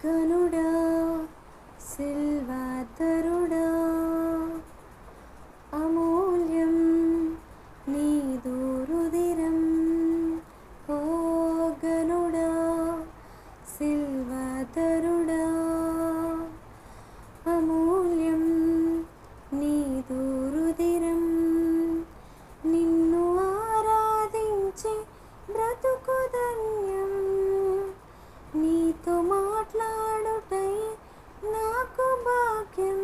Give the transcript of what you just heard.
గనుడా సిల్వాతరుడా అమూల్యం నీదు రుదిరం ఓ గనుడా సిల్వాతరుడా అమూల్యం నీదు రుదిరం నిన్ను ఆరాధించి బ్రతుకు ధన్యం నీతో మాట్లాడుటై నాకు భాగ్యం